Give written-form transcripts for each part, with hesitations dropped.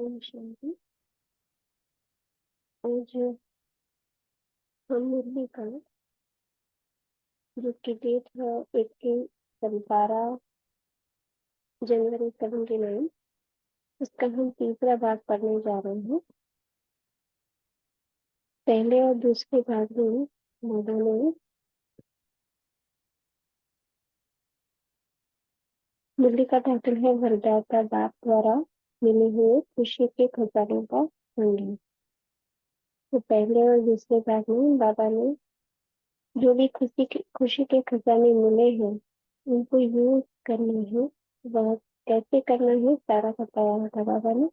ओम शांति। आज हम मुरली का जो की डेट है 12 जनवरी 79, उसका हम तीसरा भाग पढ़ने जा रहे हैं। पहले और दूसरे भाग में दादा ने मुरली का टाइटल है वरदाता बाप द्वारा मिले हुए खुशी के खजानों का संग्रह। तो पहले और दूसरे भाग में बाबा ने जो भी खुशी के खजाने मिले हैं उनको यूज करना है, वह कैसे करना है सारा बताया था बाबा ने।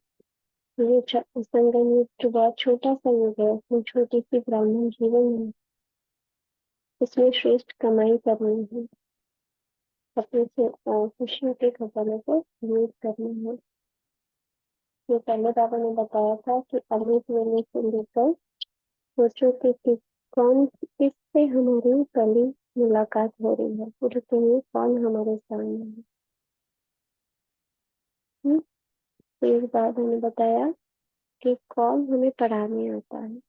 ये संगम युग जो बहुत छोटा सा युग है, उसमें छोटी सी ब्राह्मण जीवन है, इसमें श्रेष्ठ कमाई करनी है, अपने से खुशियों के खजाने को यूज करना है। जो पहले बाबा ने बताया था कि अमृत वेले से लेकर सोचो कि कौन किससे हमारी पहली मुलाकात हो रही है, पूरे में कौन हमारे सामने है। फिर बाबा ने बताया कि कौन हमें पढ़ाने आता है।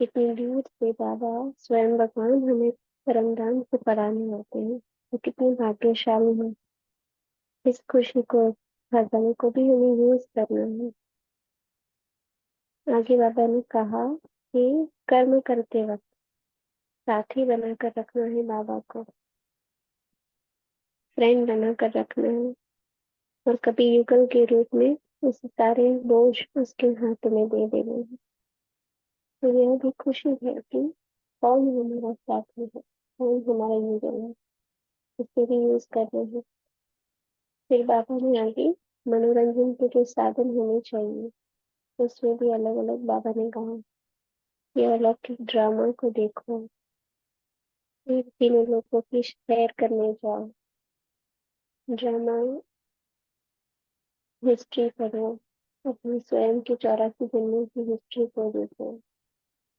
कितनी दूर से बाबा स्वयं भगवान हमें परमधाम से पढ़ाने आते हैं, तो कितनी भाग्यशाली है। इस खुशी को खजाने को भी हमें यूज करना है। आगे बाबा ने कहा कि कर्म करते वक्त साथी बनाकर रखना है, बाबा को फ्रेंड बनाकर रखना है, और कभी युगल के रूप में उस सारे बोझ उसके हाथ में दे देने हैं। तो यह भी खुशी है कि कौन हमारा साथी है, कौन हमारा युगल है, इससे भी यूज करना है। फिर बाबा ने आगे मनोरंजन के जो साधन होने चाहिए, उसमें भी अलग अलग बाबा ने कहा कि अलौकिक ड्रामा को देखो, फिर तीनों लोगों की सैर करने जाओ, ड्रामा हिस्ट्री करो, अपनी स्वयं के 84 जन्मों की हिस्ट्री को देखो,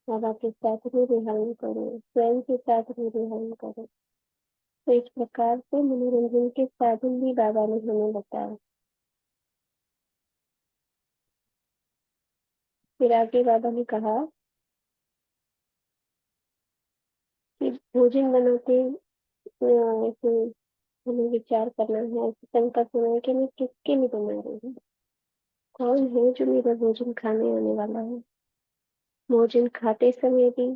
बाबा के साथ में रिहाई करो, स्वयं के साथ में रिहाई करो। तो इस प्रकार से मनोरंजन के साधन भी बाबा ने हमें बताया। फिर आगे बाबा ने कहा कि भोजन बनाते ऐसे हमें विचार करना है, ऐसे संकल्प होना है कि मैं किसके लिए बना रही हूँ, कौन है जो मेरा भोजन खाने आने वाला है। भोजन खाते समय भी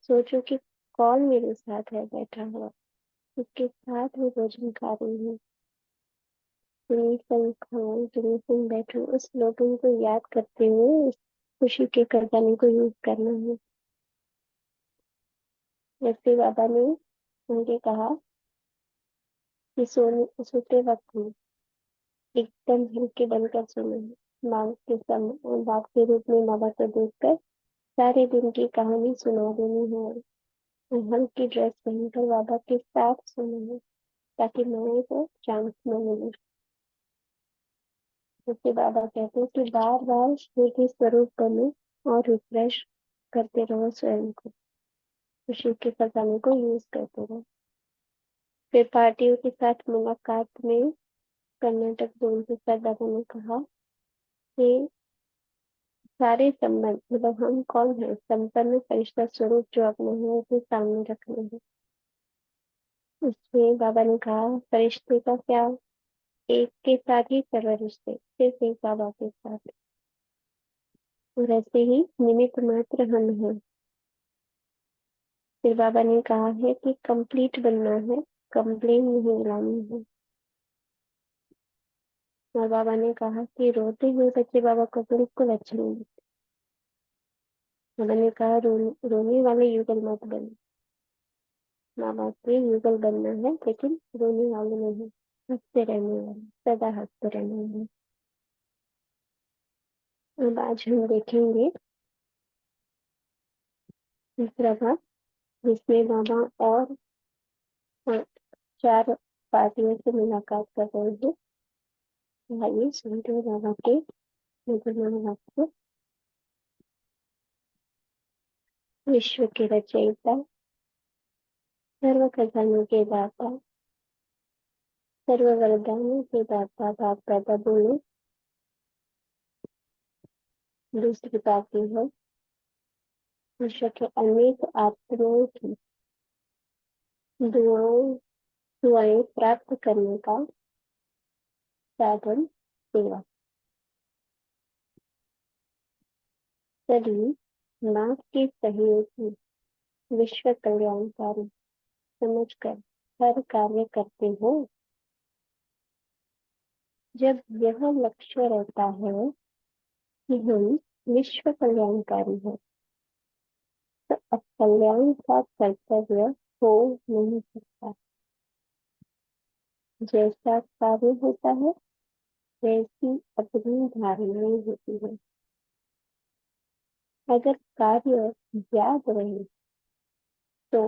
सोचो कि कौन मेरे साथ है बैठा हुआ, किसके साथ मैं भोजन खा रही हूँ। तुम्हें संग खाओ, तुम्हें संग बैठो, उस लोगों को याद करते हुए उस खुशी के खजाने को यूज करना है। जैसे बाबा ने उनके कहा कि सोते वक्त में एकदम हल्के बनकर सोना है। बाप के रूप में बाबा को देखकर सारे दिन की कहानी सुना देनी है, और हल्की ड्रेस पहनकर बाबा के साथ सोना है, ताकि माए को चांस न मिले। जैसे बाबा कहते हैं कि बार बार स्मृति स्वरूप बनो और रिफ्रेश करते रहो स्वयं को, खुशी के खजाने को यूज करते रहो। फिर पार्टियों के साथ मुलाकात में कर्नाटक जोन के साथ बाबा ने कहा कि सारे संबंध, मतलब हम कौन है, संपन्न फरिश्ता स्वरूप जो अपने है उसे सामने रखने हैं। उसमें बाबा ने कहा फरिश्ते का क्या, एक के साथ ही सर्व रिश्ते, सिर्फ एक बाबा के साथ, और ऐसे ही निमित्त मात्र हम हैं। फिर बाबा ने कहा है कि कंप्लीट बनना है, कंप्लेन नहीं लानी है। और बाबा ने कहा कि रोते हुए बच्चे बाबा को बिल्कुल अच्छे नहीं लगते। बाबा ने कहा रोने वाले युगल मत बनो, माँ बाप के युगल बनना है, लेकिन रोने वाले नहीं, हंसते रहने वाले, सदा हंसते रहने वाले। अब आज हम देखेंगे तीसरा भाग, जिसमें बाबा और 4 पार्टियों से मुलाकात कर रहे हैं। आइए सुनते हैं बाबा के मधुर वाक्य। विश्व के रचयिता, सर्व खजानों के दाता, सर्व वरदानों के दाता बाप दादा बोले। दूसरी बात यह है, विश्व के अनेक आत्माओं की दुआओं दुआएं प्राप्त करने का साधन सेवा। सभी माँ के सहयोगी विश्व कल्याणकारी समझकर हर कार्य करते हो। जब यह लक्ष्य रहता है कि हम विश्व कल्याणकारी हैं, तो अकल्याण का कर्तव्य हो नहीं सकता। जैसा कार्य होता है वैसी अपनी धारणाएं होती है। अगर कार्य याद रहे तो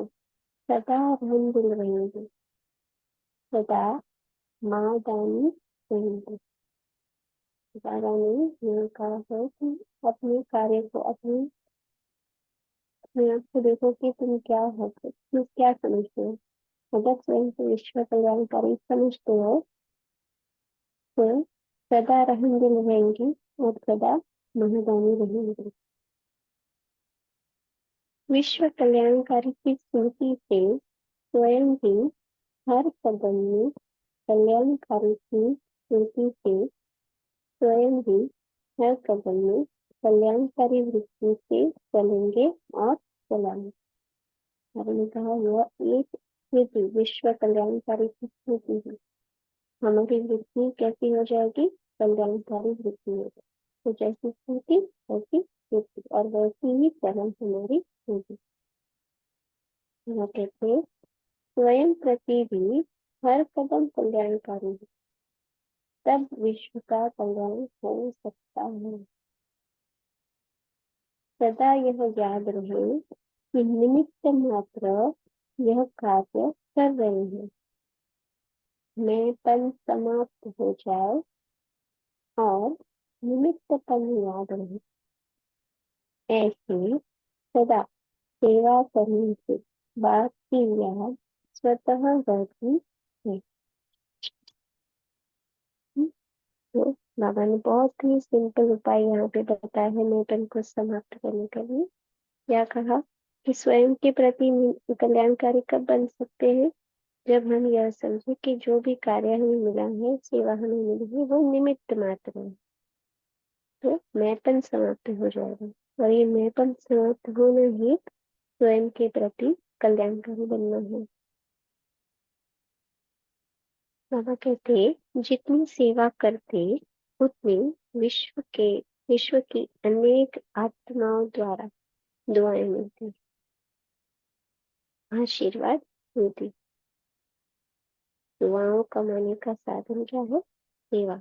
सदा हम दिल रहेंगे, सदा मादानी रहेंगे। दादा ने ये कहा है कि अपने कार्य को अपने आप को देखो कि तुम क्या हो, तुम क्या समझते हो। अगर स्वयं को विश्व कल्याणकारी समझते हो तो सदा रहेंगे रहेंगे और सदा महादानी रहेंगे। विश्व कल्याणकारी की स्मृति से स्वयं भी हर कदम में कल्याणकारी की स्मृति से स्वयं भी हर कदम में कल्याणकारी वृत्ति से चलेंगे और चलाएंगे। हमने कहा यह एक स्मृति विश्व कल्याणकारी की स्मृति है। हमारी वृत्ति कैसी हो जाएगी? कल्याणकारी वृत्ति हो जाएगी। तो जैसी स्मृति वैसी वृत्ति और वैसी ही चलन हमारी होगी। कहते हैं स्वयं प्रति भी हर कदम कल्याणकारी है, तब विश्व का कल्याण हो सकता है। सदा यह याद रहे कि निमित्त मात्र यह कार्य कर रहे हैं। मैंपन समाप्त हो जाए और निमित्तपन याद रहे। ऐसे सदा सेवा करने से बात की याद स्वतः बढ़ती है। तो बाबा ने बहुत ही सिंपल उपाय यहाँ पे बताया है मैंपन को समाप्त करने के लिए। क्या कहा कि स्वयं के प्रति कल्याणकारी कब बन सकते हैं? जब हम यह समझे कि जो भी कार्य हमें मिला है, सेवा हमें मिली है, वो निमित्त मात्र है, तो मैंपन समाप्त हो जाएगा। और ये मैंपन समाप्त होना ही स्वयं के प्रति कल्याणकारी बनना है। बाबा कहते जितनी सेवा करते उतनी विश्व की अनेक आत्माओं द्वारा दुआएं मिलती, आशीर्वाद मिलती। दुआओं कमाने का साधन क्या है? सेवा।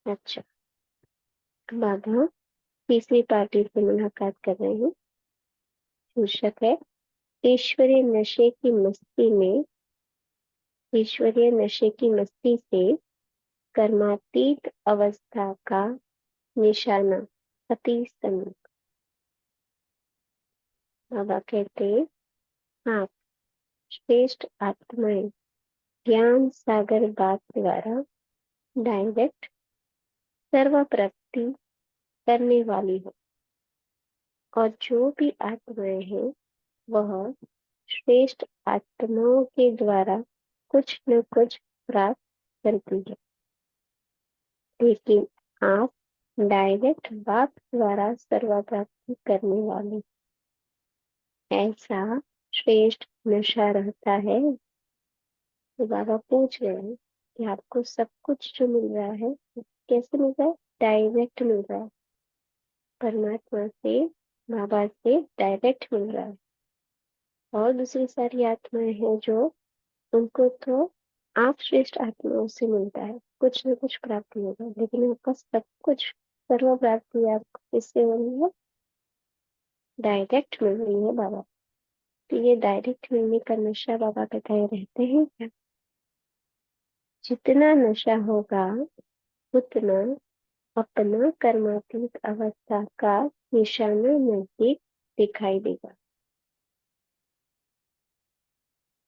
अच्छा, बाबा तीसरी पार्टी से मुलाकात कर रहे हैं। शीर्षक है ईश्वरीय नशे की मस्ती में, ईश्वरीय नशे की मस्ती से कर्मातीत अवस्था का निशाना अति समीप। बाबा कहते आप श्रेष्ठ आत्माएं ज्ञान सागर बात द्वारा डायरेक्ट सर्व प्राप्ति करने वाली हो, और जो भी आत्माएं हैं वह श्रेष्ठ आत्माओं के द्वारा कुछ न कुछ प्राप्त करती है। लेकिन आप डायरेक्ट बाप द्वारा सर्व प्राप्ति करने वाले, ऐसा श्रेष्ठ नशा रहता है। तो बाबा पूछ रहे हैं कि आपको सब कुछ जो मिल रहा है कैसे मिल रहा है? डायरेक्ट मिल रहा है, परमात्मा से, बाबा से डायरेक्ट मिल रहा है। और दूसरी सारी आत्माएं हैं जो, उनको तो आप श्रेष्ठ आत्माओं से मिलता है, कुछ न कुछ प्राप्ति होगा, लेकिन आपका सब कुछ सर्व प्राप्ति आपको किससे हो रही है? डायरेक्ट मिल रही है बाबा। तो ये डायरेक्ट मिलने का नशा बाबा बताए रहते हैं क्या? जितना नशा होगा उतना अपना कर्मातीत अवस्था का निशाना नजदीक दिखाई देगा।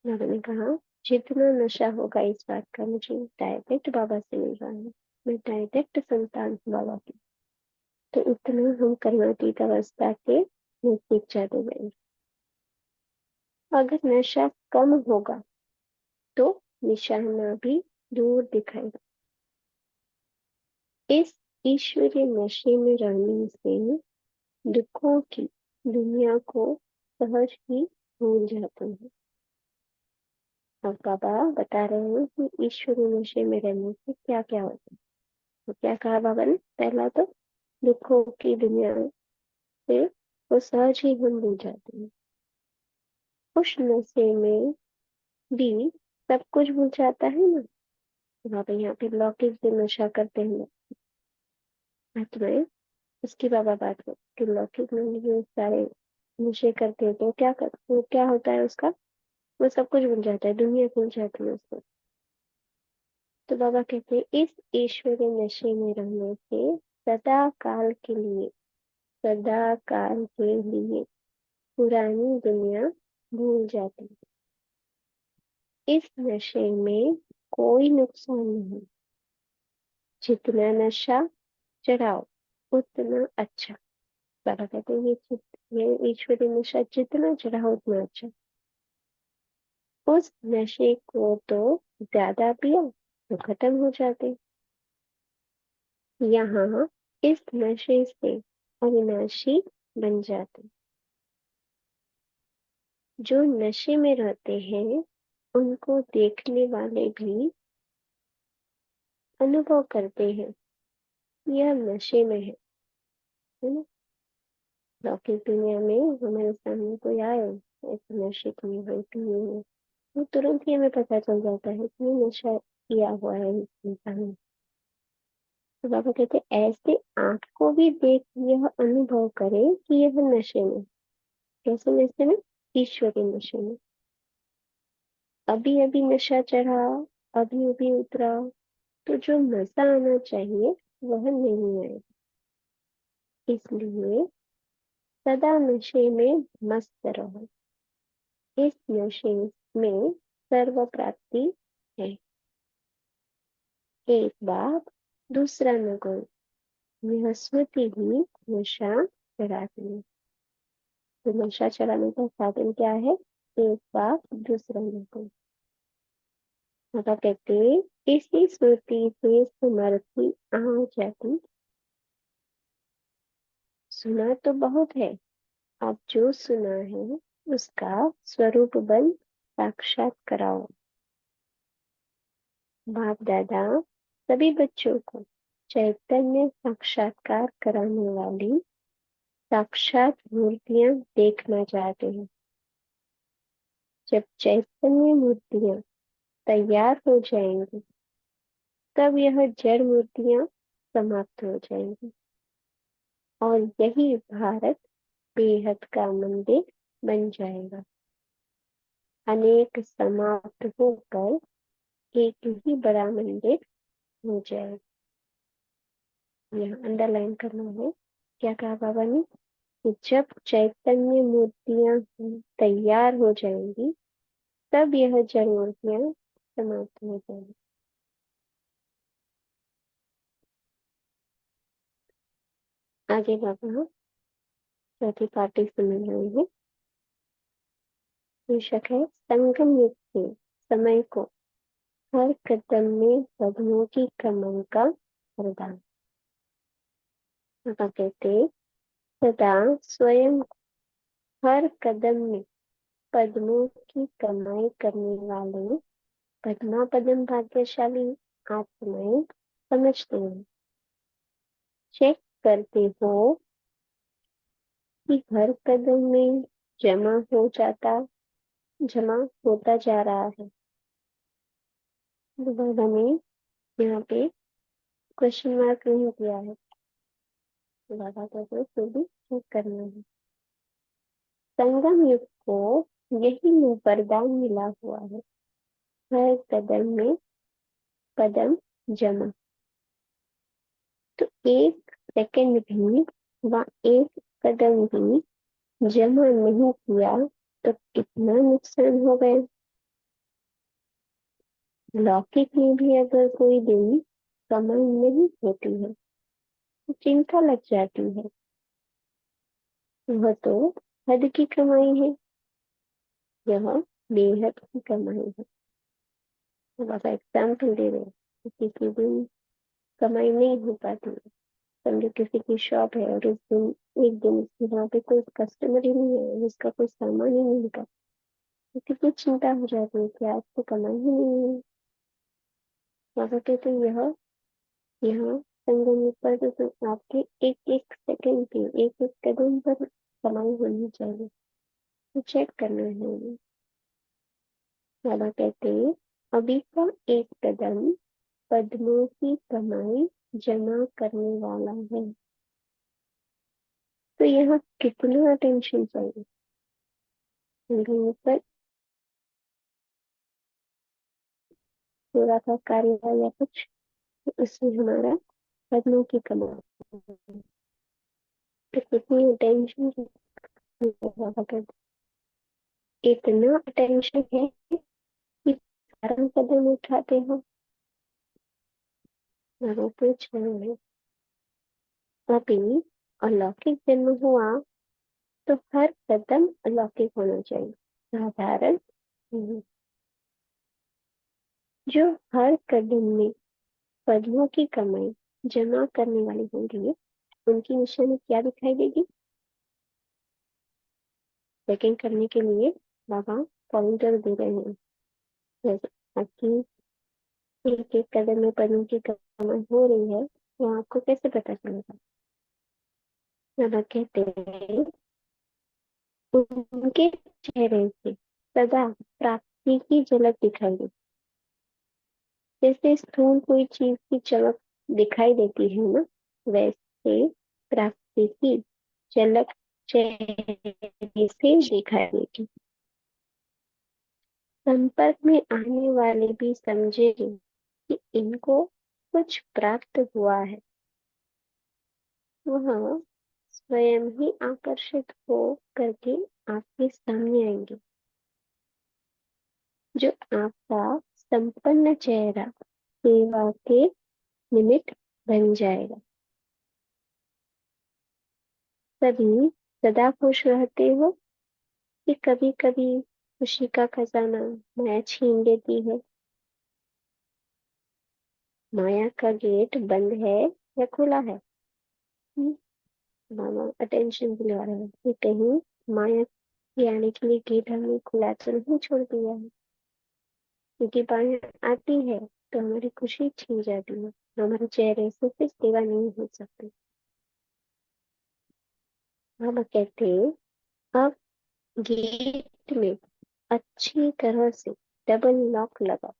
मैंने कहा जितना नशा होगा इस बात का मुझे डायरेक्ट बाबा से मिल रहा है, मैं डायरेक्ट संतान हूँ बाबा की, तो उतना हम कर्मातीत अवस्था के नजदीक जाते जाएंगे। अगर नशा कम होगा तो निशाना भी दूर दिखाएगा। इस ईश्वरीय नशे में रहने से दुखों की दुनिया को सहज ही भूल जाते हैं। अब बाबा बता रहे हैं कि ईश्वरीय नशे में रहने से क्या क्या होता है। तो क्या कहा बाबा ने, पहला तो दुखों की दुनिया से वो सहज ही हम भूल जाते हैं। उस नशे में भी सब कुछ भूल जाता है ना। बाबा यहाँ पे लौकिक जो नशा करते हैं आत्माएं, उसकी बाबा बात करते कि लौकिक में जो सारे नशे करते हैं तो क्या करते, वो क्या होता है उसका, वो सब कुछ भूल जाता है, दुनिया भूल जाती है उसको। तो बाबा कहते हैं इस ईश्वरीय नशे में रहने से सदा काल के लिए, सदा काल के लिए पुरानी दुनिया भूल जाती है। इस नशे में कोई नुकसान नहीं, जितना नशा चढ़ाओ उतना अच्छा। बाबा कहते हैं ये ईश्वरीय नशा जितना चढ़ाओ उतना अच्छा। उस नशे को तो ज्यादा पिया तो खत्म हो जाते। यहाँ इस नशे से अविनाशी बन जाते। जो नशे में रहते हैं उनको देखने वाले भी अनुभव करते हैं यह नशे में है ना। लौकिक दुनिया में हमारे सामने कोई आए ऐसे नशे किए हुए पिए हुए, तो तुरंत ही हमें पता चल जाता है कि ये नशा किया हुआ है इस इंसान ने। तो बाबा कहते हैं ऐसे आंख को भी देख यह अनुभव करे कि यह नशे में। कैसे नशे में, ईश्वरी नशे में। अभी अभी नशा चढ़ा, अभी अभी उतरा, तो जो मजा आना चाहिए वह नहीं आए। इसलिए सदा नशे में मस्त रहो। इस नशे में सर्व प्राप्ति है। एक बाप दूसरा न कोई, यह स्मृति ही नशा चढ़ाती है। तो नशा चढ़ाने का साधन क्या है, एक बाप दूसरा न कोई। बाबा कहते इसी स्मृति से समर्थी आ जाती। सुना तो बहुत है, अब जो सुना है उसका स्वरूप बन साक्षात कराओ। बाप दादा सभी बच्चों को चैतन्य साक्षात्कार कराने वाली साक्षात मूर्तियां देखना चाहते हैं। जब चैतन्य मूर्तियां तैयार हो जाएंगी तब यह जड़ मूर्तियां समाप्त हो जाएंगी और यही भारत बेहद का मंदिर बन जाएगा। अनेक समाप्त होकर एक ही बड़ा मंदिर हो जाएगा। यहाँ अंडरलाइन करना है, क्या कहा बाबा ने, कि जब चैतन्य मूर्तियां तैयार हो जाएंगी तब यह जड़ मूर्तियां समाप्त हो जाएंगी। आगे बाबा चौथी पार्टी सुन रहे हैं। शीर्षक है संगम युग के समय को हर कदम में पद्मों की कमल का वरदान। बाबा कहते सदा स्वयं हर कदम में पद्मों की कमाई करने वाले पद्मा पदम भाग्यशाली आत्माएं समझते हैं। चेक करते हो कि हर कदम में जमा हो जाता जमा होता जा रहा है। तो बाबा ने यहाँ पे क्वेश्चन मार्क नहीं किया है, तो बाबा कहते हैं फिर भी चेक करना है। संगम युग को यही वरदान मिला हुआ है, हर कदम में कदम जमा। तो एक सेकंड भी व एक कदम भी जमा नहीं किया तो कितना नुकसान हो गया। लौकिक में भी अगर कोई दिन कमाई नहीं होती है तो चिंता लग जाती है, वह तो हद की कमाई है, यह बेहद की कमाई है। तो आप एग्जाम्पल दे रहे हैं, किसी के दिन कमाई नहीं हो पाती है, समझो किसी की शॉप है और उस दिन एक दिन उसके वहां पे कोई कस्टमर ही नहीं है, उसका कोई सामान ही नहीं निकला, किसी को चिंता हो जाती है कि आज तो कमाई ही नहीं है। वहां पे तो यहाँ संगम पर तो आपके एक एक सेकंड की एक एक कदम पर कमाई होनी चाहिए, तो चेक करना है। बाबा कहते हैं अभी का एक कदम पद्मों की कमाई जमा करने वाला है। तो यहाँ कितना अटेंशन चाहिए, संगम पर थोड़ा सा कार्य या कुछ, तो उसमें हमारा पद्मों की कमाई, तो कितनी अटेंशन, इतना अटेंशन है कि सारा कदम उठाते हो। वो पूछ रहे हैं अभी अलौकिक जन्म हुआ तो हर कदम अलौकिक होना चाहिए, साधारण नहीं। जो हर कदम में पद्मों की कमाई जमा करने वाली होंगी, उनकी निशानी क्या दिखाई देगी? चेकिंग करने के लिए बाबा पॉइंटर दे रहे हैं, जैसे आपकी एक एक कदम में पद्मों की कमाई हो रही है, तो आपको कैसे पता चलेगा? बाबा कहते हैं उनके चेहरे से सदा प्राप्ति की झलक दिखाई देती, जैसे स्थूल कोई चीज की चमक दिखाई देती है ना, वैसे प्राप्ति की झलक चेहरे से दिखाई देगी। संपर्क में आने वाले भी समझेंगे कि इनको कुछ प्राप्त हुआ है, वह स्वयं ही आकर्षित हो करके आपके सामने आएंगे। जो आपका संपन्न चेहरा सेवा के निमित्त बन जाएगा। सभी सदा खुश रहते हो कि कभी कभी खुशी का खजाना माया छीन लेती है। माया का गेट बंद है या खुला है? मामा अटेंशन दिला रहे हैं कि कहीं माया के आने के लिए गेट हमने खुला तो नहीं छोड़ दिया है, क्योंकि माया आती है तो हमारी खुशी छीन जाती है, हमारे चेहरे से फिर सेवा नहीं हो सकती। मामा कहते हैं अब गेट में अच्छी तरह से डबल लॉक लगा,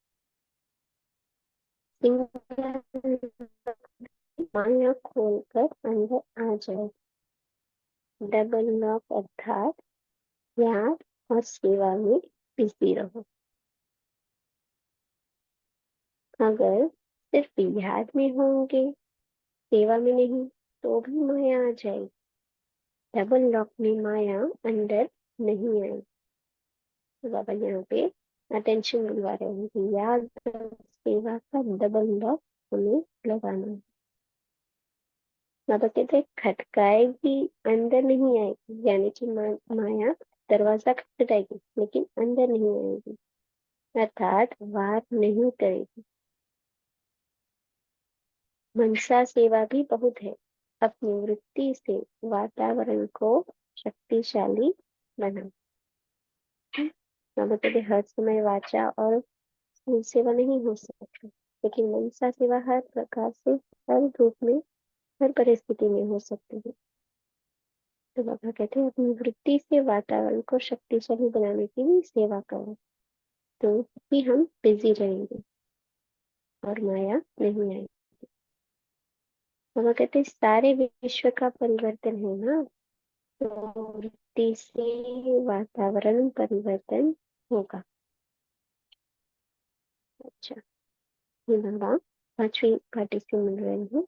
सिंगल माया खोलकर अंदर आ जाए। डबल लॉक अर्थात याद और सेवा में बिजी रहो। अगर सिर्फ याद में होंगे, सेवा में नहीं, तो भी माया आ जाएगी। डबल लॉक में माया अंदर नहीं आई। तो बाबा यहाँ पे अटेंशन दिलवा रहे हैं कि याद और सेवा का डबल लॉक हमें लगाना है। बाबा कहते हैं खटकाएगी, अंदर नहीं आएगी, यानी कि माया दरवाजा खटकाएगी लेकिन अंदर नहीं आएगी, अर्थात वार नहीं करेगी। मनसा सेवा भी बहुत है, अपनी वृत्ति से वातावरण को शक्तिशाली बना। बाबा कहते हर समय वाचा और स्थूल सेवा नहीं हो सकती, लेकिन मनसा सेवा हर प्रकार से, हर रूप में, हर परिस्थिति में हो सकती है। तो बाबा कहते हैं अपनी वृत्ति से वातावरण को शक्तिशाली बनाने की भी सेवा करो, तो ही हम बिजी रहेंगे और माया नहीं आएगी। बाबा कहते हैं सारे विश्व का परिवर्तन है ना, तो वृत्ति से वातावरण परिवर्तन होगा। अच्छा, ये बाबा पांचवी पार्टी से मिल रहे हैं।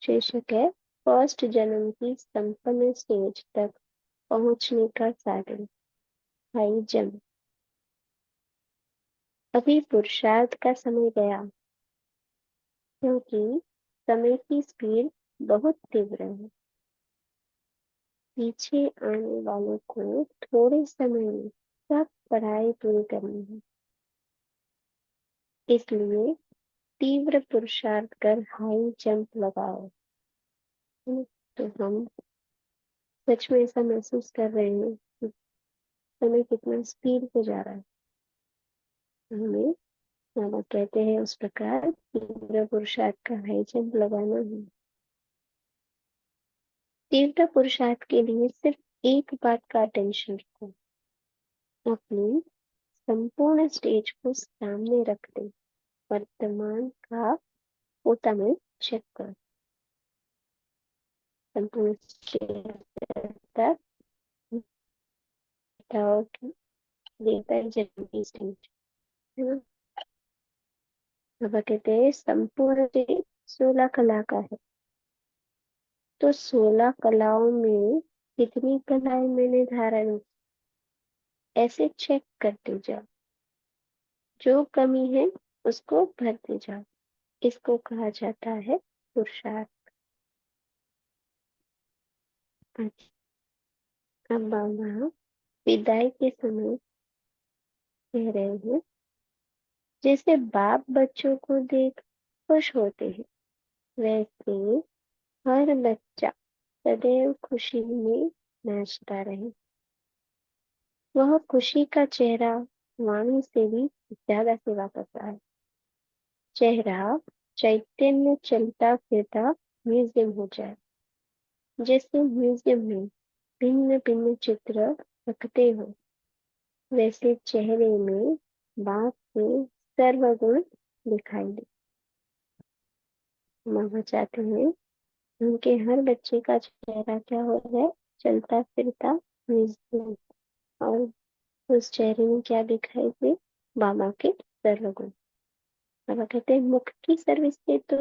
शीर्षक है फर्स्ट जन्म की संपन्न स्टेज तक पहुंचने का साधन, हाई जंप। अभी पुरुषार्थ का समय गया, क्योंकि समय की स्पीड बहुत तीव्र है। पीछे आने वालों को थोड़े समय में सब पढ़ाई पूरी करनी है, इसलिए तीव्र पुरुषार्थ कर हाई जंप लगाओ। तो हम सच में ऐसा महसूस कर रहे हैं कि समय कितना स्पीड से जा रहा है। हमें मामा कहते हैं उस प्रकार तीव्र पुरुषार्थ का हाई जंप लगाना है। तीव्र पुरुषार्थ के लिए सिर्फ एक बात का अटेंशन रखो, अपनी संपूर्ण स्टेज को सामने रख दे, वर्तमान का पोता में चेक कर, संपूर्ण स्टेज तक बताओ कि देता है जल्दी स्टेज, है ना। बाबा कहते हैं संपूर्ण स्टेज 16 कला का है, तो 16 कलाओं में कितनी कलाएं मैंने धारण, ऐसे चेक करते जाओ, जो कमी है उसको भरते जाओ। इसको कहा जाता है पुरुषार्थ। अच्छा, अब बाबा विदाई के समय कह रहे हैं, जैसे बाप बच्चों को देख खुश होते हैं, वैसे हर बच्चा सदैव खुशी में नाचता रहे। वह खुशी का चेहरा वाणी से भी ज्यादा सेवा करता है। चेहरा चैतन्य चलता फिरता म्यूजियम हो जाए। जैसे म्यूजियम में भिन्न भिन्न चित्र रखते हो, वैसे चेहरे में बाप के सर्वगुण दिखाई दे। मामा चाहते हैं उनके हर बच्चे का चेहरा क्या हो जाए, चलता फिरता म्यूजियम, और उस चेहरे में क्या दिखाई दे, बाबा के सर्वगुण। बाबा कहते हैं मुख की सर्विस से तो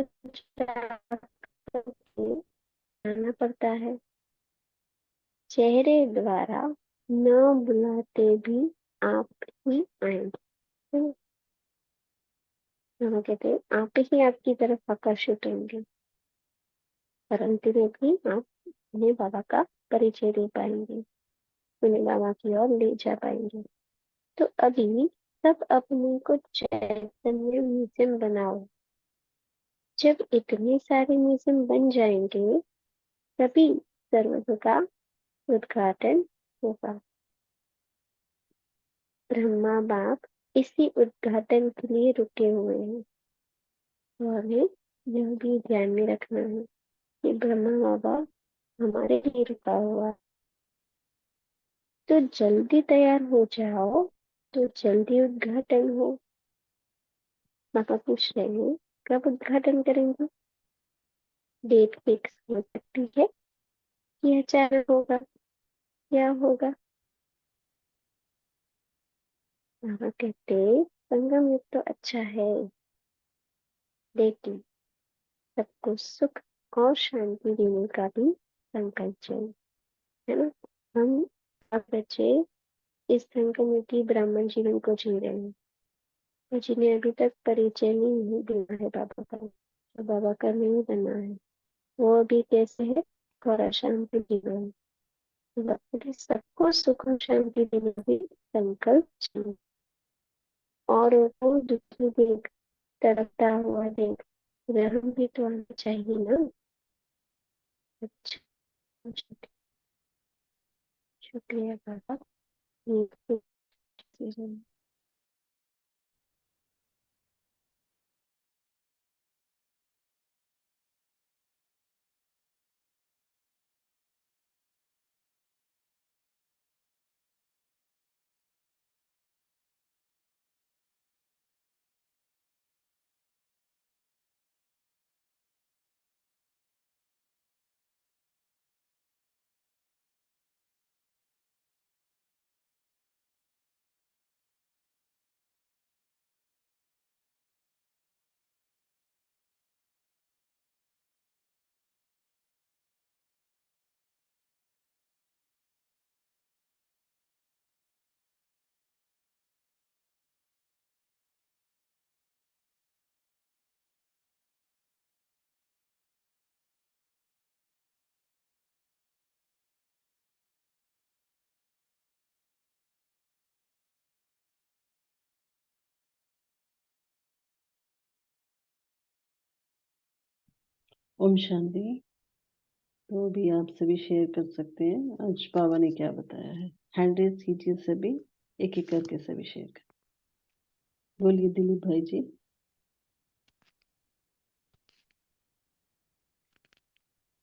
आना पड़ता है, चेहरे द्वारा न बुलाते भी आप ही आएंगे। बाबा कहते हैं आप ही आपकी तरफ आकर्षित होंगे, और अंतिम में भी आप उन्हें बाबा का परिचय दे पाएंगे, उन्हें बाबा की ओर ले जा पाएंगे। तो अभी सब अपने को चैतन्य म्यूजियम बनाओ। जब इतने सारे म्यूजियम बन जाएंगे, तभी सर्वस्व का उद्घाटन होगा। ब्रह्मा बाप इसी उद्घाटन के लिए रुके हुए हैं। तो हमें यह भी ध्यान में रखना है कि ब्रह्मा बाबा हमारे लिए रुका हुआ है। तो जल्दी तैयार हो जाओ, तो जल्दी उद्घाटन हो। पापा पूछ रहे हैं कब उद्घाटन करेंगे, डेट फिक्स हो सकती है कि अचानक होगा, क्या होगा। पापा कहते संगम युग तो अच्छा है, लेकिन सबको सुख और शांति देने का भी संकल्प चाहिए, है ना। हम अब बच्चे इस संगम युग की ब्राह्मण जीवन को जी रहे हैं, और जिन्हें अभी तक परिचय नहीं दिया है बाबा का, तो बाबा का नहीं बना है, वो अभी कैसे है, और अशांति जीवन। बाकी सबको सुख और शांति देने की संकल्प चाहिए, और वो दुखी देख, तड़पता हुआ देख, रहम भी तो आना चाहिए ना। अच्छा, शुक्रिया बाबा। ओम शांति। तो भी आप सभी शेयर कर सकते हैं आज बाबा ने क्या बताया है। हैंड रेज कीजिए सभी, एक एक करके सभी शेयर कर। बोलिए दिलीप भाई जी।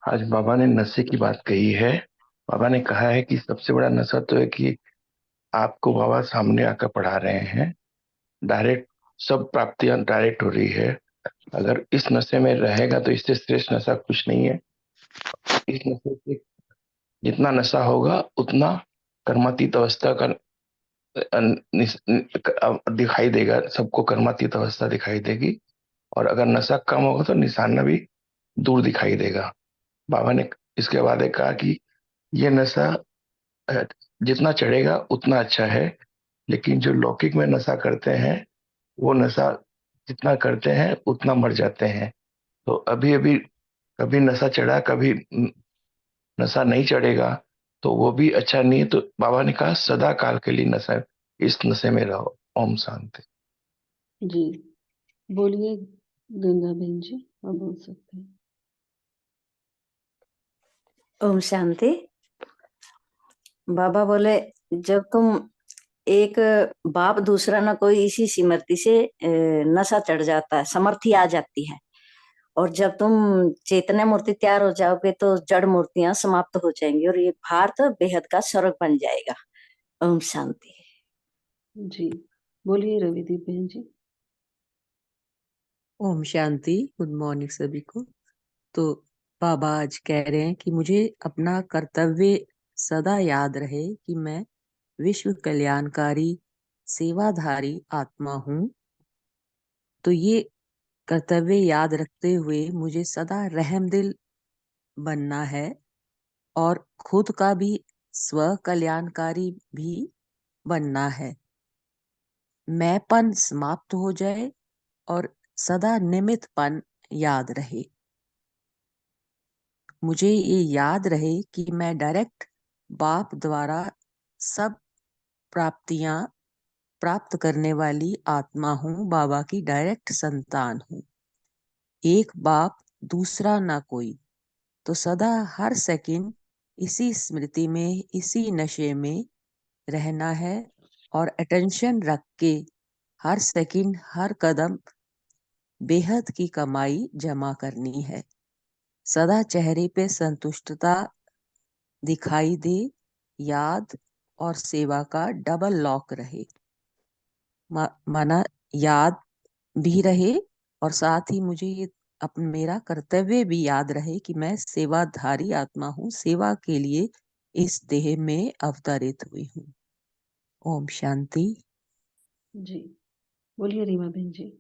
आज बाबा ने नशे की बात कही है। बाबा ने कहा है कि सबसे बड़ा नशा तो है कि आपको बाबा सामने आकर पढ़ा रहे हैं। डायरेक्ट सब प्राप्तियां डायरेक्ट हो रही है। अगर इस नशे में रहेगा तो इससे श्रेष्ठ नशा कुछ नहीं है। इस नशे से जितना नशा होगा उतना कर्मातीत अवस्था का दिखाई देगा। सबको कर्मातीत अवस्था दिखाई देगी। और अगर नशा कम होगा तो निशाना भी दूर दिखाई देगा। बाबा ने इसके बाद कहा कि ये नशा अ, जितना चढ़ेगा उतना अच्छा है। लेकिन जो लौकिक में नशा करते हैं वो नशा जितना करते हैं उतना मर जाते हैं। तो अभी अभी कभी नशा चढ़ा, कभी नशा नहीं चढ़ेगा, तो वो भी अच्छा नहीं है। तो बाबा ने कहा सदा काल के लिए नशा, इस नशे में रहो। ओम शांति। जी बोलिए गंगा बहन जी, आप बोल सकते हैं। ओम शांति। बाबा बोले जब तुम एक बाप दूसरा ना कोई, इसी सिमरती से नशा चढ़ जाता है, समर्थी आ जाती है। और जब तुम चैतन्य मूर्ति तैयार हो जाओगे तो जड़ मूर्तियां समाप्त हो जाएंगी और ये भारत बेहद का स्वर्ग बन जाएगा। ओम शांति। जी बोलिए रविदीप बहन जी। ओम शांति। गुड मॉर्निंग सभी को। तो बाबा आज कह रहे हैं कि मुझे अपना कर्तव्य सदा याद रहे कि मैं विश्व कल्याणकारी सेवाधारी आत्मा हूँ। तो ये कर्तव्य याद रखते हुए मुझे सदा रहमदिल बनना है और खुद का भी स्व कल्याणकारी भी बनना है। मैंपन समाप्त हो जाए और सदा निमित्तपन याद रहे। मुझे ये याद रहे कि मैं डायरेक्ट बाप द्वारा सब प्राप्तियां प्राप्त करने वाली आत्मा हूँ, बाबा की डायरेक्ट संतान हूँ। एक बाप दूसरा ना कोई। तो सदा हर सेकंड इसी स्मृति में, इसी नशे में रहना है और अटेंशन रख के हर सेकंड हर कदम बेहद की कमाई जमा करनी है। सदा चेहरे पे संतुष्टता दिखाई दे, याद और सेवा का डबल लॉक रहे। माना याद भी रहे और साथ ही मुझे ये मेरा कर्तव्य भी याद रहे कि मैं सेवाधारी आत्मा हूँ, सेवा के लिए इस देह में अवतरित हुई हूँ। ओम शांति। जी बोलिए रीमा बहन जी।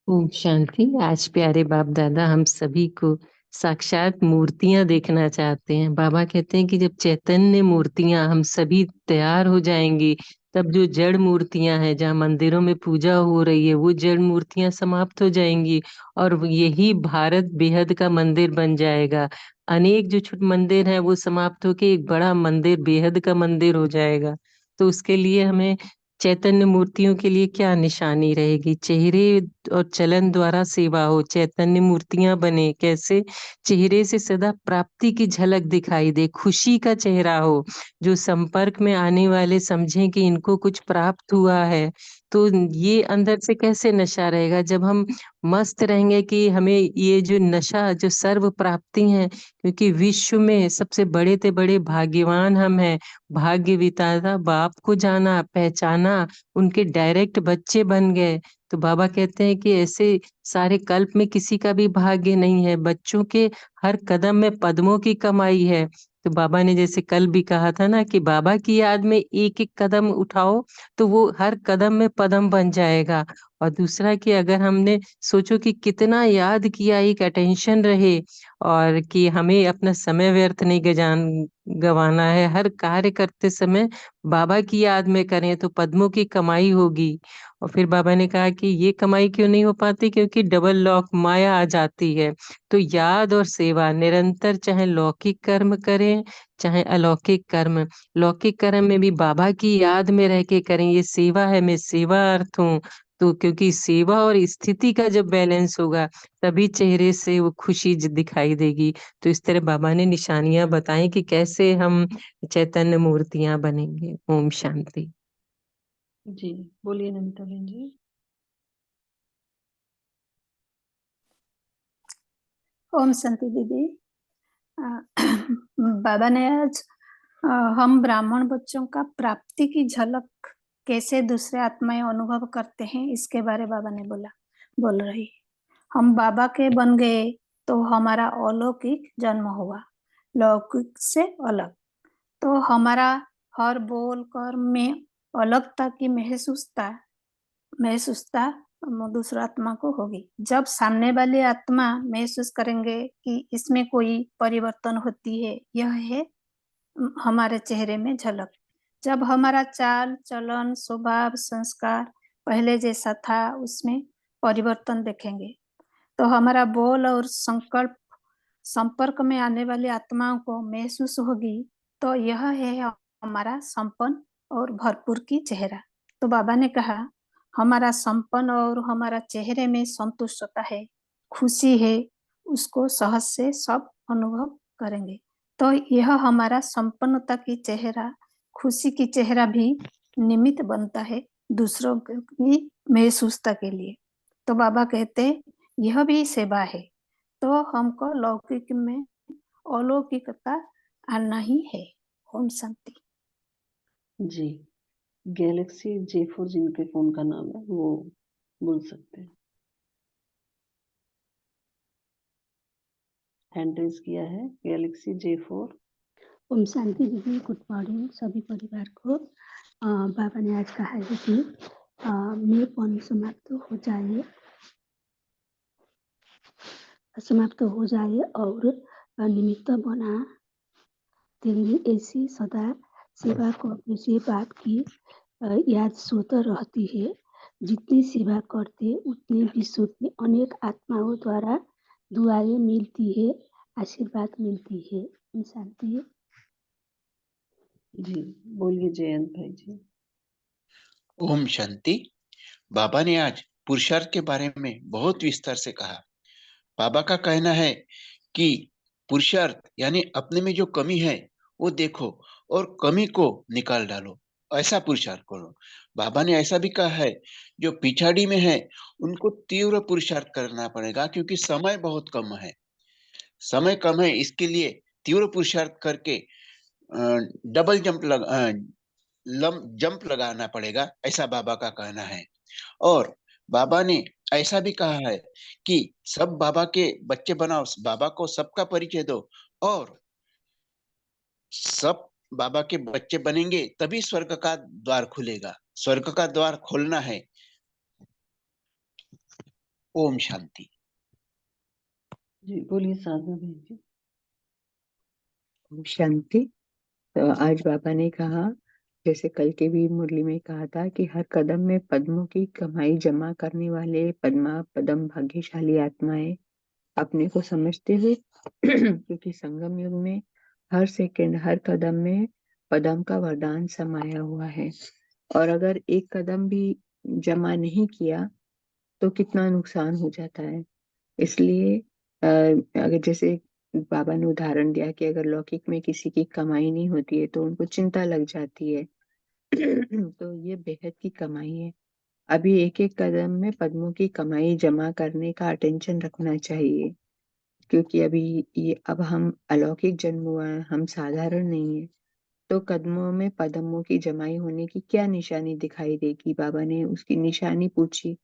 ओम शांति। आज प्यारे बाप दादा हम सभी को साक्षात मूर्तियां देखना चाहते हैं। बाबा कहते हैं कि जब चैतन्य मूर्तियां हम सभी तैयार हो जाएंगी, तब जो जड़ मूर्तियां हैं जहाँ मंदिरों में पूजा हो रही है, वो जड़ मूर्तियां समाप्त हो जाएंगी और यही भारत बेहद का मंदिर बन जाएगा। अनेक जो छोटे मंदिर हैं वो समाप्त होके एक बड़ा मंदिर, बेहद का मंदिर हो जाएगा। तो उसके लिए हमें चैतन्य मूर्तियों के लिए क्या निशानी रहेगी? चेहरे और चलन द्वारा सेवा हो, चैतन्य मूर्तियां बने। कैसे? चेहरे से सदा प्राप्ति की झलक दिखाई दे, खुशी का चेहरा हो, जो संपर्क में आने वाले समझें कि इनको कुछ प्राप्त हुआ है। तो ये अंदर से कैसे नशा रहेगा? जब हम मस्त रहेंगे कि हमें ये जो नशा, जो सर्व प्राप्ति है, क्योंकि विश्व में सबसे बड़े से बड़े भाग्यवान हम हैं। भाग्य विधाता बाप को जाना, पहचाना, उनके डायरेक्ट बच्चे बन गए। तो बाबा कहते हैं कि ऐसे सारे कल्प में किसी का भी भाग्य नहीं है। बच्चों के हर कदम में पद्मों की कमाई है। तो बाबा ने जैसे कल भी कहा था ना कि बाबा की याद में एक एक कदम उठाओ तो वो हर कदम में पद्म बन जाएगा। और दूसरा कि अगर हमने सोचो कि कितना याद किया, एक अटेंशन रहे और कि हमें अपना समय व्यर्थ नहीं गवाना है। हर कार्य करते समय बाबा की याद में करें तो पद्मों की कमाई होगी। और फिर बाबा ने कहा कि ये कमाई क्यों नहीं हो पाती? क्योंकि डबल लॉक माया आ जाती है। तो याद और सेवा निरंतर, चाहे लौकिक कर्म करें चाहे अलौकिक कर्म। लौकिक कर्म में भी बाबा की याद में रह के करें, ये सेवा है, मैं सेवा अर्थ हूँ। तो क्योंकि सेवा और स्थिति का जब बैलेंस होगा तभी चेहरे से वो खुशी दिखाई देगी। तो इस तरह बाबा ने निशानियां बताई कि कैसे हम चैतन्य मूर्तियां बनेंगे। ओम शांति। जी बोलिए नमिता बहन जी। ओम शांति दीदी। बाबा ने आज हम ब्राह्मण बच्चों का प्राप्ति की झलक कैसे दूसरे आत्माएं अनुभव करते हैं इसके बारे बाबा ने बोल रही। हम बाबा के बन गए तो हमारा अलौकिक जन्म हुआ, लौकिक से अलग। तो हमारा हर बोल कर्म में अलगता की महसूसता दूसरा आत्मा को होगी। जब सामने वाली आत्मा महसूस करेंगे कि इसमें कोई परिवर्तन होती है, यह है हमारे चेहरे में झलक। जब हमारा चाल चलन स्वभाव संस्कार पहले जैसा था उसमें परिवर्तन देखेंगे, तो हमारा बोल और संकल्प संपर्क में आने वाली आत्माओं को महसूस होगी। तो यह है हमारा संपन्न और भरपूर की चेहरा। तो बाबा ने कहा हमारा संपन्न और हमारा चेहरे में संतुष्टता है, खुशी है, उसको सहज से सब अनुभव करेंगे। तो यह हमारा संपन्नता की चेहरा, खुशी की चेहरा भी निमित्त बनता है दूसरों की महसूसता के लिए। तो बाबा कहते यह भी सेवा है। तो हमको लौकिक में अलौकिकता आना ही है। ओम शांति। जी गैलेक्सी J4 जिनके फोन का नाम है वो बोल सकते हैं। हैंड रेज किया है गैलेक्सी J4। ओम शांति दीदी, गुड मॉर्निंग सभी परिवार को। बाबा ने आज कहा है कि मेपन समाप्त हो जाए और निमित्त बना देंगे। ऐसी सदा सेवा करने से बाप की याद सोता रहती है। जितनी सेवा करते उतनी विश्व की अनेक आत्माओं द्वारा दुआएं मिलती है, आशीर्वाद मिलती है। ओम शांति। जी बोलिए जयंत भाई जी। ओम शांति। बाबा ने आज पुरुषार्थ के बारे में बहुत विस्तार से कहा। बाबा का कहना है कि पुरुषार्थ यानी अपने में जो कमी है वो देखो और कमी को निकाल डालो, ऐसा पुरुषार्थ करो। बाबा ने ऐसा भी कहा है जो पिछाड़ी में है उनको तीव्र पुरुषार्थ करना पड़ेगा, क्योंकि समय बहुत कम है। समय कम है, इसके लिए तीव्र पुरुषार्थ करके डबल जंप लगाना पड़ेगा, ऐसा बाबा का कहना है। और बाबा ने ऐसा भी कहा है कि सब बाबा के बच्चे बनाओ, बाबा को सबका परिचय दो, और सब बाबा के बच्चे बनेंगे तभी स्वर्ग का द्वार खुलेगा। स्वर्ग का द्वार खोलना है। ओम शांति। जी बोलिए साधना बहन जी। ओम शांति। तो आज बाबा ने कहा, जैसे कल के भी मुरली में कहा था, कि हर कदम में पद्मों की कमाई जमा करने वाले पदम भाग्यशाली आत्माएं अपने को समझते हुए क्योंकि संगम युग में हर सेकंड हर कदम में पदम का वरदान समाया हुआ है। और अगर एक कदम भी जमा नहीं किया तो कितना नुकसान हो जाता है। इसलिए अगर जैसे बाबा ने उदाहरण दिया कि अगर लौकिक में किसी की कमाई नहीं होती है तो उनको चिंता लग जाती है तो ये बेहद की कमाई है। अभी एक एक कदम में पद्मों की कमाई जमा करने का अटेंशन रखना चाहिए, क्योंकि अभी ये अब हम अलौकिक जन्म हुआ है, हम साधारण नहीं है। तो कदमों में पद्मों की जमाई होने की क्या निशानी दिखाई देगी? बाबा ने उसकी निशानी पूछी।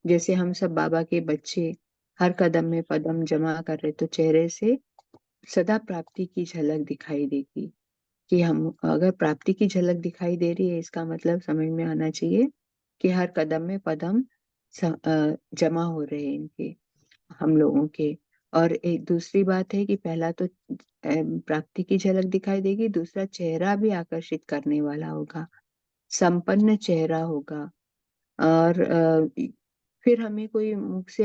जैसे हम सब बाबा के बच्चे हर कदम में पदम जमा कर रहे, तो चेहरे से सदा प्राप्ति की झलक दिखाई देगी। कि हम अगर प्राप्ति की झलक दिखाई दे रही है, इसका मतलब समझ में आना चाहिए कि हर कदम में पदम जमा हो रहे हैं इनके, हम लोगों के। और एक दूसरी बात है कि पहला तो प्राप्ति की झलक दिखाई देगी, दूसरा चेहरा भी आकर्षित करने वाला होगा, संपन्न चेहरा होगा। और फिर हमें कोई मुख से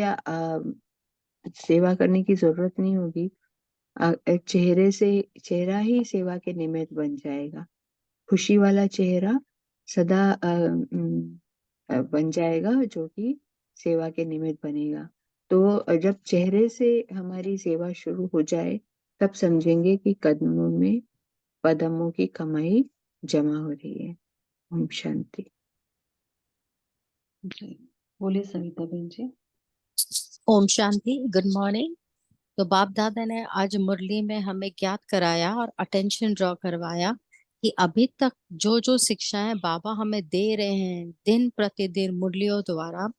सेवा करने की जरूरत नहीं होगी। चेहरा ही सेवा के निमित्त बन जाएगा। खुशी वाला चेहरा सदा बन जाएगा, जो कि सेवा के निमित्त बनेगा। तो जब चेहरे से हमारी सेवा शुरू हो जाए, तब समझेंगे कि कदमों में पदमों की कमाई जमा हो रही है। ओम शांति। जी बोलिए सविता बहन जी। ओम शांति। Good morning. तो बाप दादा ने आज मुरली में हमें ज्ञात कराया और अटेंशन ड्रॉ करवाया कि अभी तक जो जो शिक्षाएं बाबा हमें दे रहे हैं दिन प्रतिदिन मुरलियों द्वारा,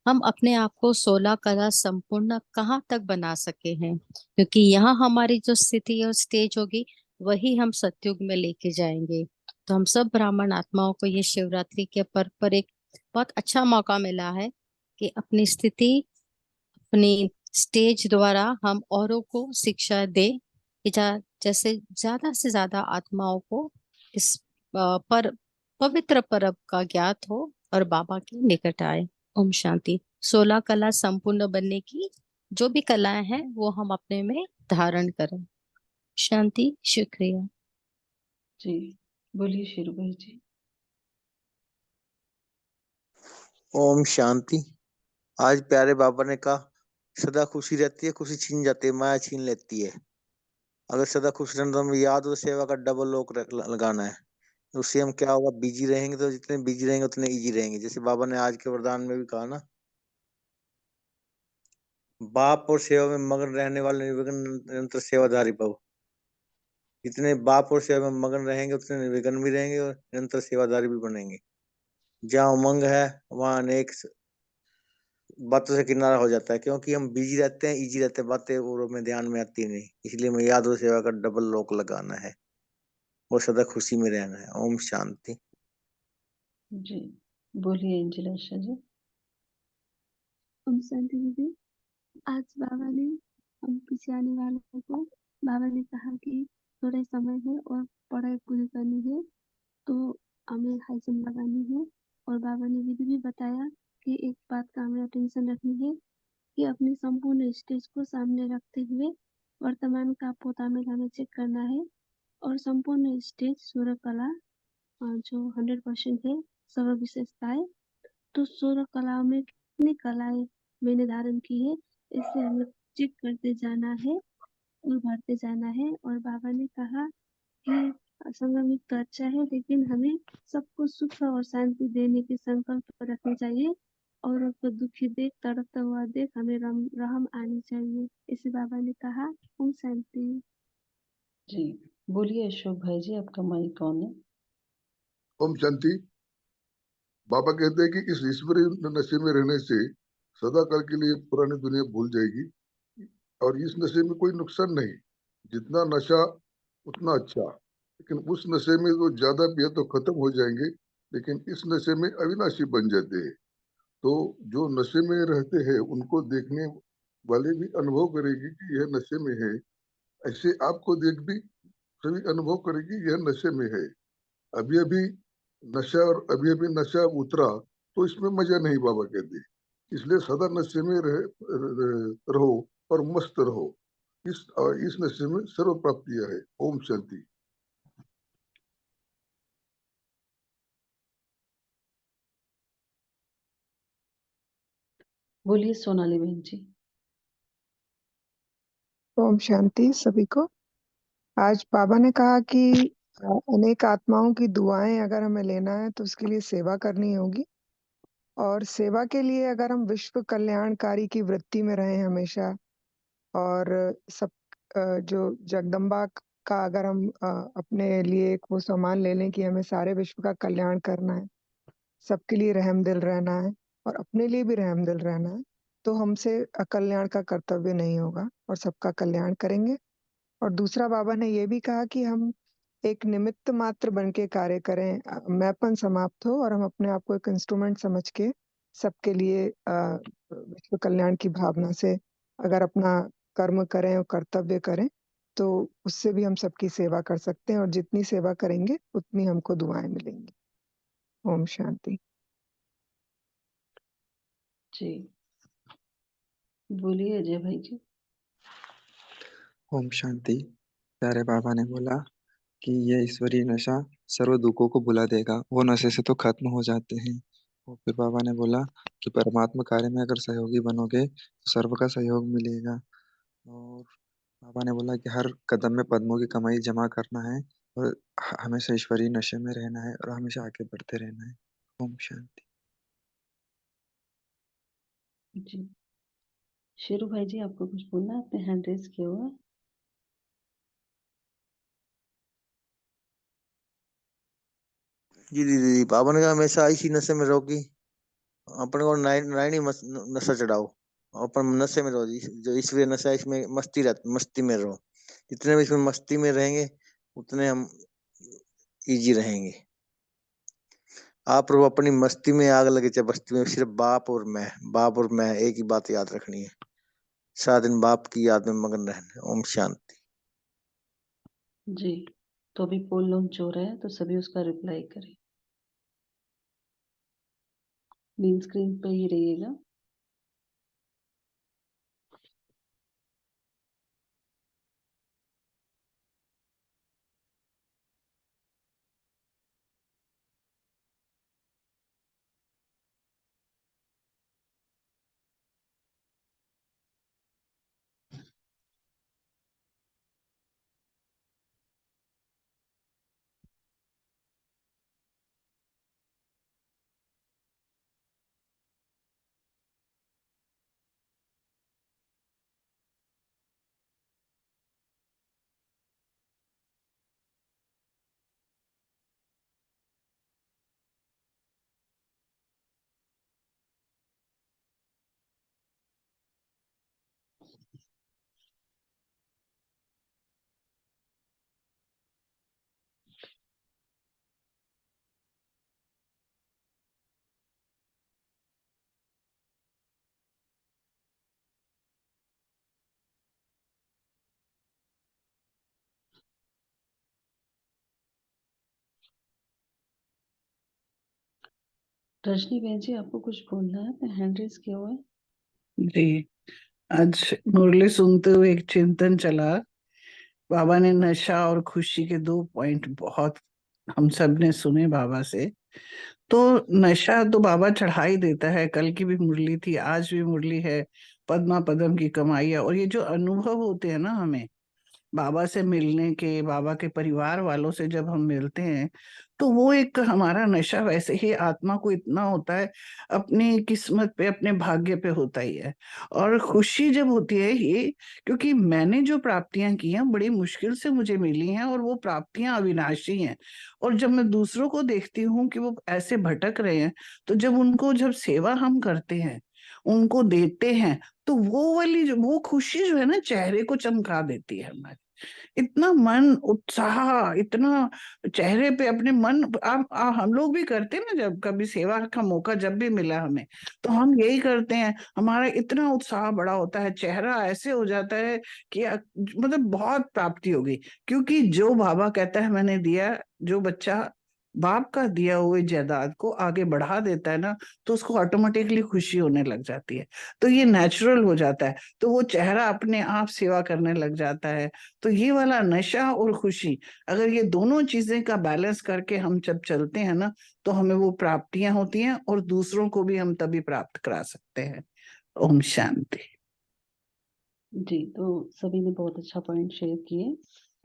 हम अपने आप को 16 कला संपूर्ण कहाँ तक बना सके हैं, क्योंकि यहाँ हमारी जो स्थिति और स्टेज होगी वही हम सतयुग में लेके जाएंगे। तो हम सब ब्राह्मण आत्माओं को ये शिवरात्रि के पर्व पर एक बहुत अच्छा मौका मिला है कि अपनी स्थिति, अपनी स्टेज द्वारा हम औरों को शिक्षा दे कि जैसे ज्यादा से ज्यादा आत्माओं को इस पर पवित्र पर्व का ज्ञात हो और बाबा के निकट आए। ओम शांति। 16 कला संपूर्ण बनने की जो भी कलाएं हैं वो हम अपने में धारण करें। शांति। शुक्रिया। जी बोलिए शेरू भाई जी। ओम शांति। आज प्यारे बाबा ने कहा सदा खुशी रहती है, खुशी छीन जाती है, माया छीन लेती है। अगर सदा खुश रहना तो हमें याद हो सेवा का डबल लॉक लगाना है। उससे हम क्या होगा, बिजी रहेंगे, तो जितने बिजी रहेंगे उतने इजी रहेंगे। जैसे बाबा ने आज के वरदान में भी कहा ना, बाप और सेवा में मगन रहने वाले निर्विघ्न निरंतर सेवाधारी भव। जितने बाप और सेवा में मगन रहेंगे उतने निर्विघ्न भी रहेंगे और निरंतर सेवाधारी भी बनेंगे। जहाँ उमंग है वहाँ अनेक बातों से किनारा हो जाता है, क्योंकि हम बिजी रहते हैं, इजी रहते हैं, बातें और में ध्यान में आती नहीं। इसलिए हमें याद हो सेवा का डबल लॉक लगाना है और सदा खुशी में रहना है। ओम शांति। जी बोलिए एंजिला आशा जी। ओम शांति दीदी। आज बाबा ने हम पीछे आने वालों को, बाबा ने कहा कि थोड़ा समय है और पढ़ाई पूरी करनी है, तो हमें हाई जंप लगानी है। और बाबा ने विधि भी बताया कि एक बात का हमें अटेंशन रखनी है कि अपनी संपूर्ण स्टेज को सामने रखते हुए वर्तमान का पोता में हमें चेक करना है। और संपूर्ण स्टेज सूर्य कला जो 100% है, सर्व विशेषताएं, तो सूर्य कलाओं में कितनी कलाएं मैंने धारण की है, इसे हमें चेक करते जाना है और भरते जाना है। और बाबा ने कहा कि संगम तो अच्छा है, लेकिन हमें सबको सुख और शांति देने के संकल्प रखने चाहिए। और उसको दुखी देख, तड़पता हुआ देख हमें रहम आनी चाहिए, इसे बाबा ने कहा। ओम शांति। जी बोलिए अशोक भाई जी, आपका माइक ऑन है। ओम शांति। बाबा कहते हैं कि इस ईश्वरीय नशे में रहने से सदा काल के लिए पुरानी दुनिया भूल जाएगी और इस नशे में कोई नुकसान नहीं। जितना नशा उतना अच्छा, लेकिन उस नशे में तो ज्यादा पिए तो खत्म हो जाएंगे, लेकिन इस नशे में अविनाशी बन जाते हैं। तो जो नशे में रहते हैं उनको देखने वाले भी अनुभव करेगी कि यह नशे में है, ऐसे आपको देख भी सभी अनुभव करेगी यह नशे में है। अभी अभी नशा और अभी अभी नशा उतरा तो इसमें मजा नहीं, बाबा कहते। इसलिए सदा नशे में रहो और मस्त रहो। इस नशे में सर्व प्राप्तियां है। ओम शांति। बोलिए सोनाली बहन जी। ओम शांति सभी को। आज बाबा ने कहा कि अनेक आत्माओं की दुआएं अगर हमें लेना है तो उसके लिए सेवा करनी होगी। और सेवा के लिए अगर हम विश्व कल्याणकारी की वृत्ति में रहें हमेशा, और सब जो जगदम्बा का अगर हम अपने लिए एक वो सामान ले लें कि हमें सारे विश्व का कल्याण करना है, सबके लिए रहमदिल रहना है और अपने लिए भी रहमदिल रहना है, तो हमसे अकल्याण का कर्तव्य नहीं होगा और सबका कल्याण करेंगे। और दूसरा बाबा ने ये भी कहा कि हम एक निमित्त मात्र बन के कार्य करें, मैंपन समाप्त हो और हम अपने आप को एक इंस्ट्रूमेंट समझ के सबके लिए विश्व कल्याण की भावना से अगर अपना कर्म करें और कर्तव्य करें, तो उससे भी हम सबकी सेवा कर सकते हैं और जितनी सेवा करेंगे उतनी हमको दुआएं मिलेंगी। ओम शांति। जी बोलिए अजय भाई जी। ओम शांति। प्यारे बाबा ने बोला कि ये ईश्वरीय नशा सर्व दुखों को भुला देगा। वो नशे से तो खत्म हो जाते हैं, और फिर बाबा ने बोला कि परमात्मा कार्य में अगर सहयोगी बनोगे तो सर्व का सहयोग मिलेगा। और बाबा ने बोला कि हर कदम में पद्मों की कमाई जमा करना है और हमेशा ईश्वरीय नशे में रहना है और हमेशा आगे बढ़ते रहना है। ओम शांति। जी, शेरू भाई जी आपको कुछ बोलना है? आपने हैंड रेज किया हुआ है। जी दीदी, बाबा ने कहा हमेशा इसी नशे में रहोगी, अपने को नाइनी नशा चढ़ाओ, अपन नशे में रहो, जो ईश्वरीय नशा है इसमें मस्ती में रहो। जितने भी इसमें मस्ती में रहेंगे उतने हम इजी रहेंगे। आप लोग अपनी मस्ती में आग लगे, चाहे बस्ती में, सिर्फ बाप और मैं एक ही बात याद रखनी है, सारा दिन बाप की याद में मगन रहना। ओम शांति। जी, तो अभी पोल लॉन्च हो रहा है, तो सभी उसका रिप्लाई करें। मेन स्क्रीन पे ही रहिएगा। रजनी बहन जी आपको कुछ बोलना है? आपने हैंड रेज किया हुआ है। जी, आज मुरली सुनते हुए एक चिंतन चला। बाबा ने नशा और खुशी के 2 पॉइंट बहुत हम सब ने सुने बाबा से। तो नशा तो बाबा चढ़ा ही देता है, कल की भी मुरली थी, आज भी मुरली है, पद्मा पदम की कमाई है। और ये जो अनुभव होते हैं ना हमें बाबा से मिलने के, बाबा के परिवार वालों से जब हम मिलते हैं, तो वो एक हमारा नशा वैसे ही आत्मा को इतना होता है, अपनी किस्मत पे, अपने भाग्य पे होता ही है। और खुशी जब होती है ये, क्योंकि मैंने जो प्राप्तियां की हैं बड़ी मुश्किल से मुझे मिली हैं, और वो प्राप्तियां अविनाशी हैं। और जब मैं दूसरों को देखती हूँ कि वो ऐसे भटक रहे हैं, तो जब सेवा हम करते हैं, उनको देते हैं, तो वो वाली वो खुशी जो है ना, चेहरे को चमका देती है हमारे। इतना मन उत्साह, इतना चेहरे पे अपने मन, हम लोग भी करते हैं ना, जब कभी सेवा का मौका जब भी मिला हमें, तो हम यही करते हैं, हमारा इतना उत्साह बड़ा होता है, चेहरा ऐसे हो जाता है कि मतलब बहुत प्राप्ति होगी। क्योंकि जो बाबा कहता है मैंने दिया, जो बच्चा बाप का दिया हुए जायदाद को आगे बढ़ा देता है ना, तो उसको ऑटोमेटिकली खुशी होने लग जाती है, तो ये नेचुरल हो जाता है, तो वो चेहरा अपने आप सेवा करने लग जाता है। तो ये वाला नशा और खुशी, अगर ये दोनों चीजें का बैलेंस करके हम जब चलते हैं ना, तो हमें वो प्राप्तियां होती हैं, और दूसरों को भी हम तभी प्राप्त करा सकते हैं। ओम शांति। जी, तो सभी ने बहुत अच्छा पॉइंट शेयर किए।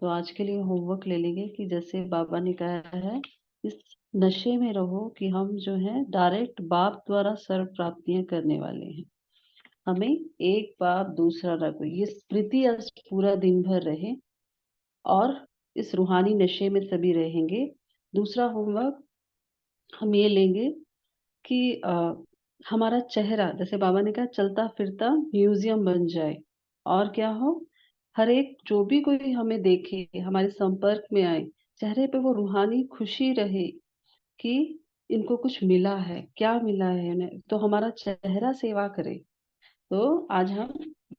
तो आज के लिए होमवर्क ले लेंगे कि जैसे बाबा ने कहा है, इस नशे में रहो कि हम जो है डायरेक्ट बाप द्वारा सर्व प्राप्तियां करने वाले हैं। हमें एक बाप दूसरा ना कोई, ये स्मृति आज पूरा दिन भर रहे, और इस रूहानी नशे में सभी रहेंगे। दूसरा होमवर्क हम ये लेंगे कि हमारा चेहरा, जैसे बाबा ने कहा, चलता फिरता म्यूजियम बन जाए। और क्या हो, हर एक जो भी कोई हमें देखे, हमारे संपर्क में आए, चेहरे पे वो रूहानी खुशी रहे कि इनको कुछ मिला है, क्या मिला है उन्हें, तो हमारा चेहरा सेवा करे। तो आज हम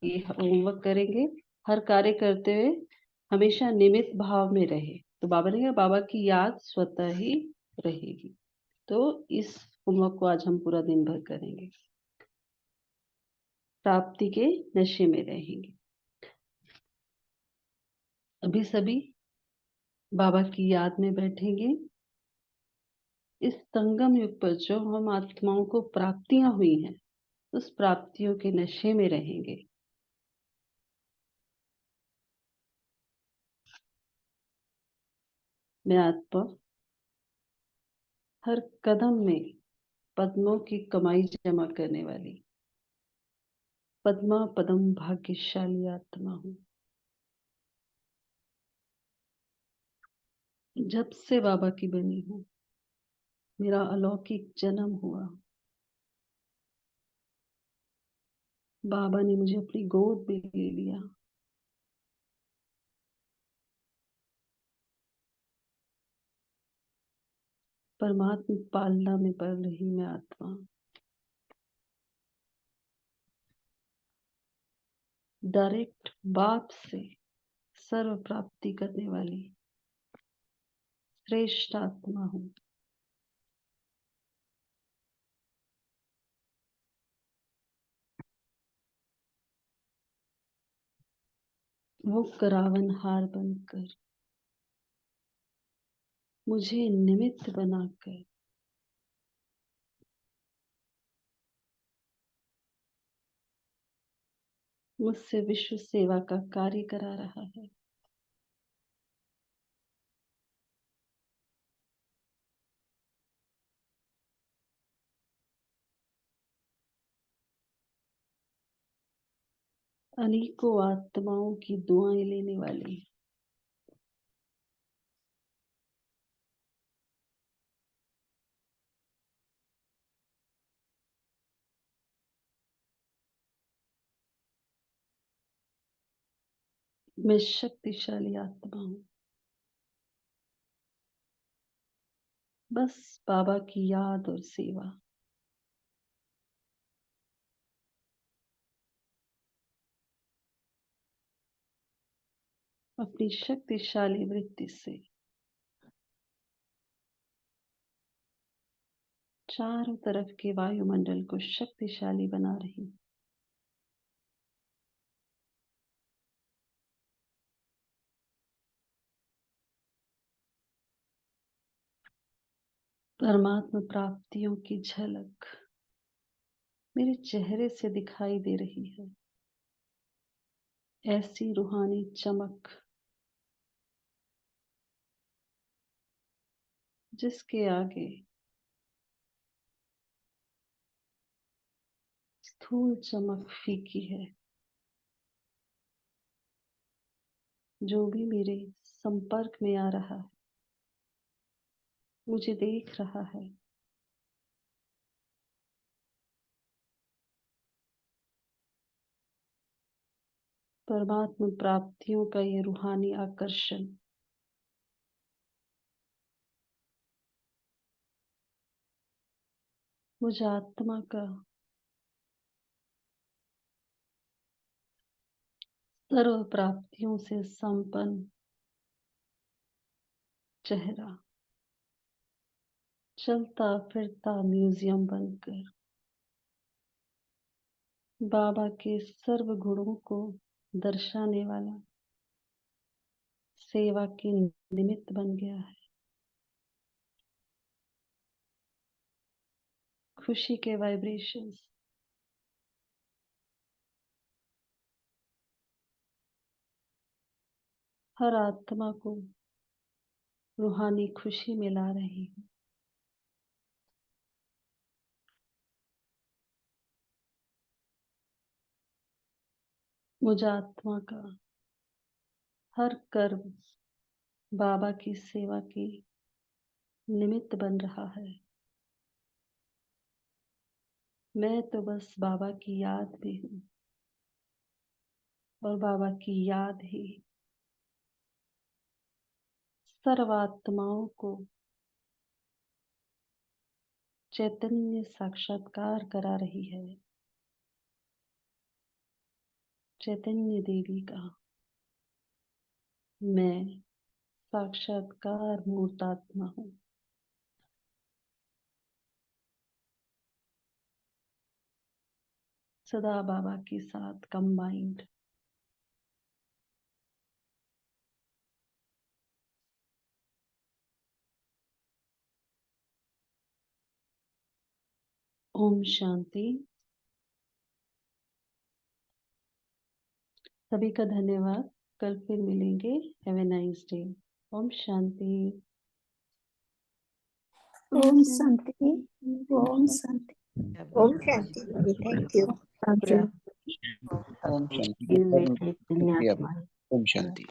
ये होमवर्क करेंगे, हर कार्य करते हुए हमेशा निमित्त भाव में रहे। तो बाबा ने कहा बाबा की याद स्वतः ही रहेगी। तो इस होमवर्क को आज हम पूरा दिन भर करेंगे, प्राप्ति के नशे में रहेंगे। अभी सभी बाबा की याद में बैठेंगे। इस संगम युग पर जो हम आत्माओं को प्राप्तियां हुई हैं, उस प्राप्तियों के नशे में रहेंगे। मैं आत्मा हर कदम में पद्मों की कमाई जमा करने वाली पद्मा पदम भाग्यशाली आत्मा हूँ। जब से बाबा की बनी हूँ, मेरा अलौकिक जन्म हुआ। बाबा ने मुझे अपनी गोद में ले लिया। परमात्मा पालना में पल रही मैं आत्मा डायरेक्ट बाप से सर्व प्राप्ति करने वाली श्रेष्ठ आत्मा हूँ। वो करावन हार बनकर मुझे निमित्त बनाकर मुझसे विश्व सेवा का कार्य करा रहा है। अनेकों आत्माओं की दुआएं लेने वाली मैं शक्तिशाली आत्मा हूँ। बस बाबा की याद और सेवा। अपनी शक्तिशाली वृत्ति से चारों तरफ के वायुमंडल को शक्तिशाली बना रही हूँ। परमात्मा प्राप्तियों की झलक मेरे चेहरे से दिखाई दे रही है। ऐसी रूहानी चमक जिसके आगे स्थूल चमक फीकी है। जो भी मेरे संपर्क में आ रहा है, मुझे देख रहा है, परमात्मा प्राप्तियों का ये रूहानी आकर्षण मुझ आत्मा का सर्व प्राप्तियों से संपन्न चेहरा चलता फिरता म्यूजियम बनकर बाबा के सर्व गुणों को दर्शाने वाला सेवा के निमित्त बन गया है। खुशी के वाइब्रेशंस हर आत्मा को रूहानी खुशी में ला रही है। मुझ आत्मा का हर कर्म बाबा की सेवा की निमित्त बन रहा है। मैं तो बस बाबा की याद में हूँ और बाबा की याद ही सर्वात्माओं को चैतन्य साक्षात्कार करा रही है। चैतन्य देवी का मैं साक्षात्कार मूर्तात्मा हूँ। सदा बाबा के साथ कंबाइंड ओम शांति। सभी का धन्यवाद। कल फिर मिलेंगे। Have a nice day. ओम शांति। ओम शांति। ओम शांति। ओम शांति जी, थैंक यू। ओम शांति। पुण्यात्मा। ओम शांति।